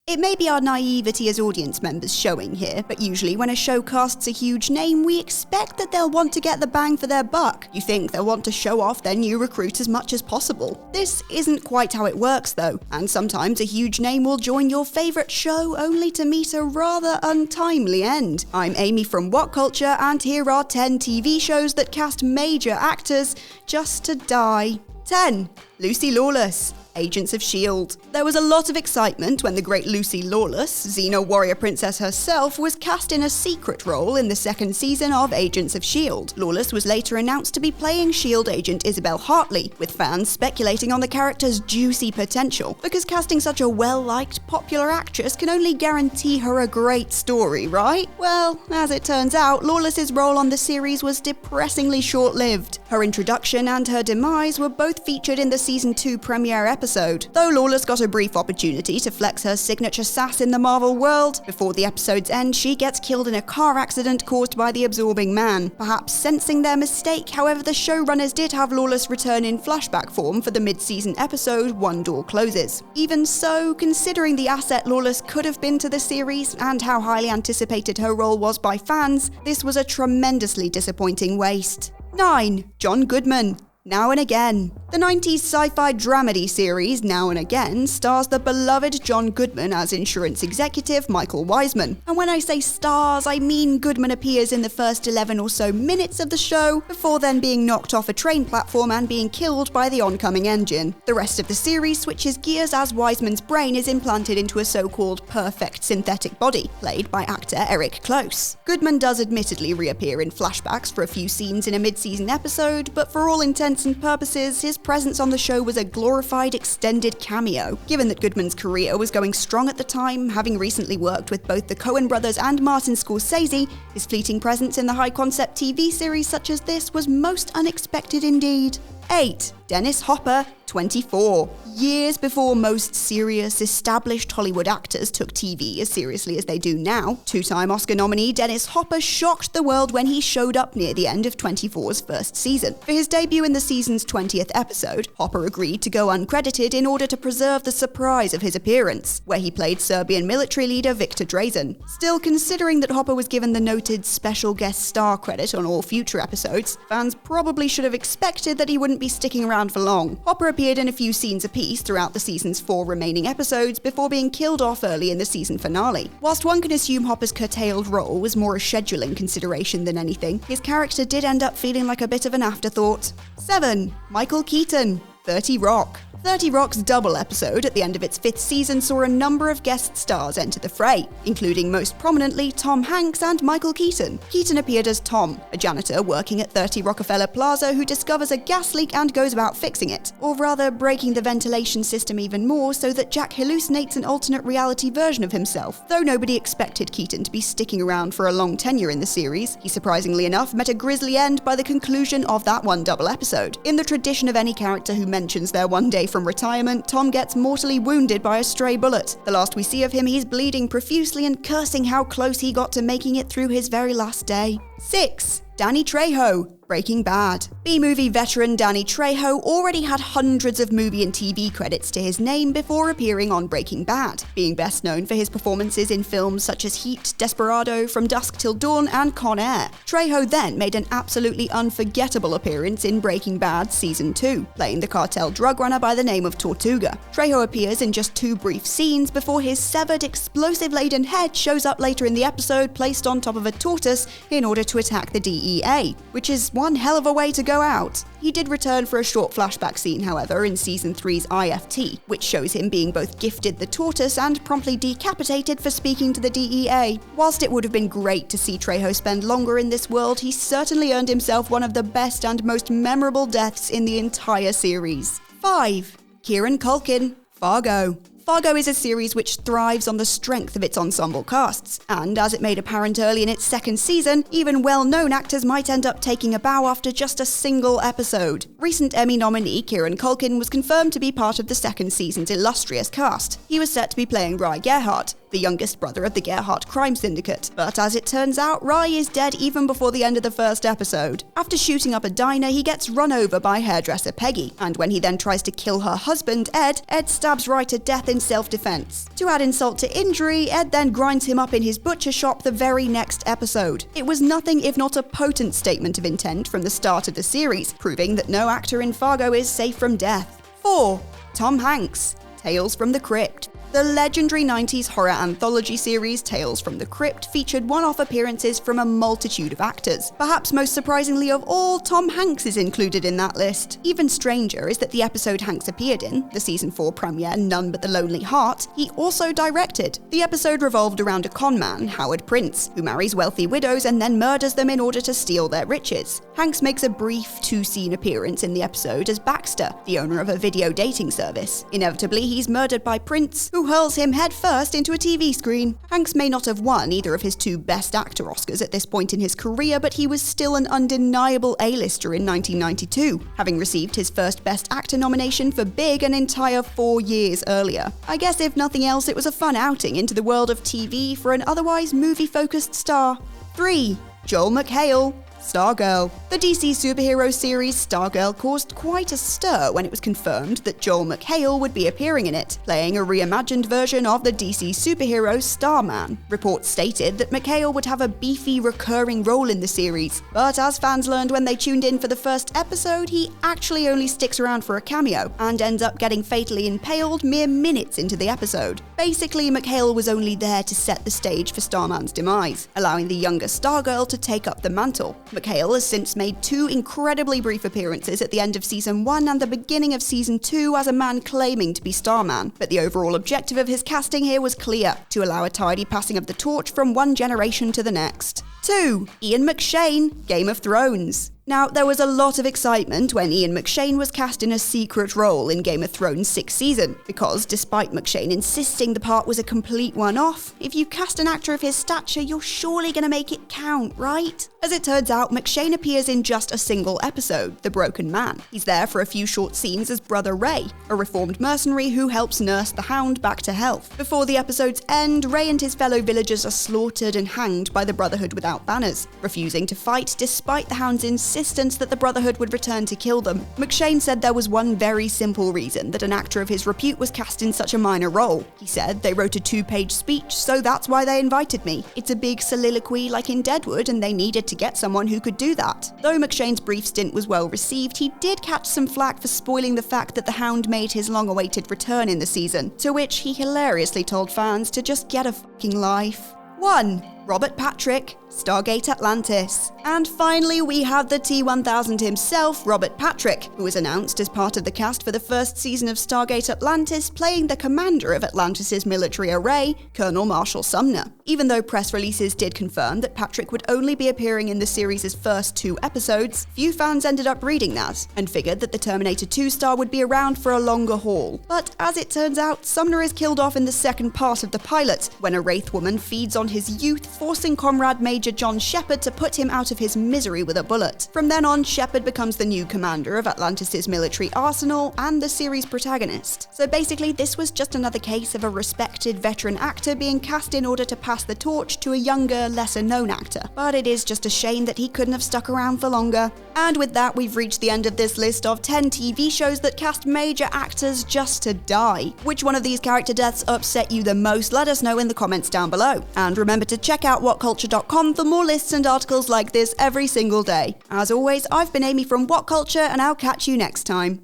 It may be our naivety as audience members showing here, but usually when a show casts a huge name, we expect that they'll want to get the bang for their buck. You think they'll want to show off their new recruit as much as possible. This isn't quite how it works though, and sometimes a huge name will join your favourite show only to meet a rather untimely end. I'm Amy from What Culture, and here are 10 TV shows that cast major actors just to die. 10. Lucy Lawless, Agents of S.H.I.E.L.D. There was a lot of excitement when the great Lucy Lawless, Xena warrior princess herself, was cast in a secret role in the second season of Agents of S.H.I.E.L.D. Lawless was later announced to be playing S.H.I.E.L.D. agent Isabel Hartley, with fans speculating on the character's juicy potential, because casting such a well-liked, popular actress can only guarantee her a great story, right? Well, as it turns out, Lawless's role on the series was depressingly short-lived. Her introduction and her demise were both featured in the season 2 premiere episode. Though Lawless got a brief opportunity to flex her signature sass in the Marvel world, before the episode's end she gets killed in a car accident caused by the Absorbing Man. Perhaps sensing their mistake, however, the showrunners did have Lawless return in flashback form for the mid-season episode One Door Closes. Even so, considering the asset Lawless could have been to the series and how highly anticipated her role was by fans, this was a tremendously disappointing waste. 9. John Goodman, Now and Again. The 90s sci-fi dramedy series Now and Again stars the beloved John Goodman as insurance executive Michael Wiseman. And when I say stars, I mean Goodman appears in the first 11 or so minutes of the show, before then being knocked off a train platform and being killed by the oncoming engine. The rest of the series switches gears as Wiseman's brain is implanted into a so-called perfect synthetic body, played by actor Eric Close. Goodman does admittedly reappear in flashbacks for a few scenes in a mid-season episode, but for all intents and purposes, his presence on the show was a glorified extended cameo. Given that Goodman's career was going strong at the time, having recently worked with both the Coen brothers and Martin Scorsese, his fleeting presence in the high-concept TV series such as this was most unexpected indeed. 8. Dennis Hopper, 24. Years before most serious, established Hollywood actors took TV as seriously as they do now, two-time Oscar nominee Dennis Hopper shocked the world when he showed up near the end of 24's first season. For his debut in the season's 20th episode, Hopper agreed to go uncredited in order to preserve the surprise of his appearance, where he played Serbian military leader Viktor Drazen. Still, considering that Hopper was given the noted special guest star credit on all future episodes, fans probably should have expected that he wouldn't be sticking around for long. Hopper appeared in a few scenes apiece throughout the season's 4 remaining episodes before being killed off early in the season finale. Whilst one can assume Hopper's curtailed role was more a scheduling consideration than anything, his character did end up feeling like a bit of an afterthought. 7. Michael Keaton, 30 Rock. 30 Rock's double episode at the end of its 5th season saw a number of guest stars enter the fray, including most prominently Tom Hanks and Michael Keaton. Keaton appeared as Tom, a janitor working at 30 Rockefeller Plaza who discovers a gas leak and goes about fixing it, or rather breaking the ventilation system even more so that Jack hallucinates an alternate reality version of himself. Though nobody expected Keaton to be sticking around for a long tenure in the series, he surprisingly enough met a grisly end by the conclusion of that one double episode. In the tradition of any character who mentions their one day from retirement, Tom gets mortally wounded by a stray bullet. The last we see of him, he's bleeding profusely and cursing how close he got to making it through his very last day. 6. Danny Trejo, Breaking Bad. B-movie veteran Danny Trejo already had hundreds of movie and TV credits to his name before appearing on Breaking Bad, being best known for his performances in films such as Heat, Desperado, From Dusk Till Dawn, and Con Air. Trejo then made an absolutely unforgettable appearance in Breaking Bad Season 2, playing the cartel drug runner by the name of Tortuga. Trejo appears in just 2 brief scenes before his severed, explosive-laden head shows up later in the episode placed on top of a tortoise in order to attack the DEA, which is one hell of a way to go out. He did return for a short flashback scene, however, in Season 3's IFT, which shows him being both gifted the tortoise and promptly decapitated for speaking to the DEA. Whilst it would have been great to see Trejo spend longer in this world, he certainly earned himself one of the best and most memorable deaths in the entire series. 5. Kieran Culkin, Fargo. Fargo is a series which thrives on the strength of its ensemble casts, and as it made apparent early in its second season, even well-known actors might end up taking a bow after just a single episode. Recent Emmy nominee Kieran Culkin was confirmed to be part of the second season's illustrious cast. He was set to be playing Rye Gerhardt, the youngest brother of the Gerhardt crime syndicate. But as it turns out, Rye is dead even before the end of the first episode. After shooting up a diner, he gets run over by hairdresser Peggy, and when he then tries to kill her husband, Ed stabs Rye to death in self-defense. To add insult to injury, Ed then grinds him up in his butcher shop the very next episode. It was nothing if not a potent statement of intent from the start of the series, proving that no actor in Fargo is safe from death. 4. Tom Hanks, Tales from the Crypt. The legendary 90s horror anthology series Tales from the Crypt featured one-off appearances from a multitude of actors. Perhaps most surprisingly of all, Tom Hanks is included in that list. Even stranger is that the episode Hanks appeared in, the season 4 premiere None But the Lonely Heart, he also directed. The episode revolved around a con man, Howard Prince, who marries wealthy widows and then murders them in order to steal their riches. Hanks makes a brief 2-scene appearance in the episode as Baxter, the owner of a video dating service. Inevitably, he's murdered by Prince, who hurls him headfirst into a TV screen. Hanks may not have won either of his 2 Best Actor Oscars at this point in his career, but he was still an undeniable A-lister in 1992, having received his first Best Actor nomination for Big an entire 4 years earlier. I guess if nothing else, it was a fun outing into the world of TV for an otherwise movie-focused star. 3. Joel McHale, Stargirl. The DC superhero series Stargirl caused quite a stir when it was confirmed that Joel McHale would be appearing in it, playing a reimagined version of the DC superhero Starman. Reports stated that McHale would have a beefy, recurring role in the series, but as fans learned when they tuned in for the first episode, he actually only sticks around for a cameo, and ends up getting fatally impaled mere minutes into the episode. Basically, McHale was only there to set the stage for Starman's demise, allowing the younger Stargirl to take up the mantle. McHale has since made 2 incredibly brief appearances at the end of Season 1 and the beginning of Season 2 as a man claiming to be Starman, but the overall objective of his casting here was clear: to allow a tidy passing of the torch from one generation to the next. 2. Ian McShane, Game of Thrones. Now, there was a lot of excitement when Ian McShane was cast in a secret role in Game of Thrones' 6th season, because despite McShane insisting the part was a complete one-off, if you cast an actor of his stature, you're surely gonna make it count, right? As it turns out, McShane appears in just a single episode, The Broken Man. He's there for a few short scenes as Brother Ray, a reformed mercenary who helps nurse the Hound back to health. Before the episode's end, Ray and his fellow villagers are slaughtered and hanged by the Brotherhood without banners, refusing to fight despite the Hound's insistence that the Brotherhood would return to kill them. McShane said there was one very simple reason that an actor of his repute was cast in such a minor role. He said, "They wrote a 2-page speech, so that's why they invited me. It's a big soliloquy like in Deadwood, and they needed to get someone who could do that." Though McShane's brief stint was well received, he did catch some flack for spoiling the fact that the Hound made his long-awaited return in the season, to which he hilariously told fans to just get a fucking life. 1. Robert Patrick, Stargate Atlantis. And finally, we have the T-1000 himself, Robert Patrick, who was announced as part of the cast for the first season of Stargate Atlantis, playing the commander of Atlantis' military array, Colonel Marshall Sumner. Even though press releases did confirm that Patrick would only be appearing in the series' first 2 episodes, few fans ended up reading that, and figured that the Terminator 2 star would be around for a longer haul. But as it turns out, Sumner is killed off in the second part of the pilot, when a Wraith woman feeds on his youth, forcing Comrade Major John Shepard to put him out of his misery with a bullet. From then on, Shepard becomes the new commander of Atlantis' military arsenal and the series' protagonist. So basically, this was just another case of a respected veteran actor being cast in order to pass the torch to a younger, lesser-known actor. But it is just a shame that he couldn't have stuck around for longer. And with that, we've reached the end of this list of 10 TV shows that cast major actors just to die. Which one of these character deaths upset you the most? Let us know in the comments down below. And remember to check out whatculture.com for more lists and articles like this every single day. As always, I've been Amy from What Culture, and I'll catch you next time.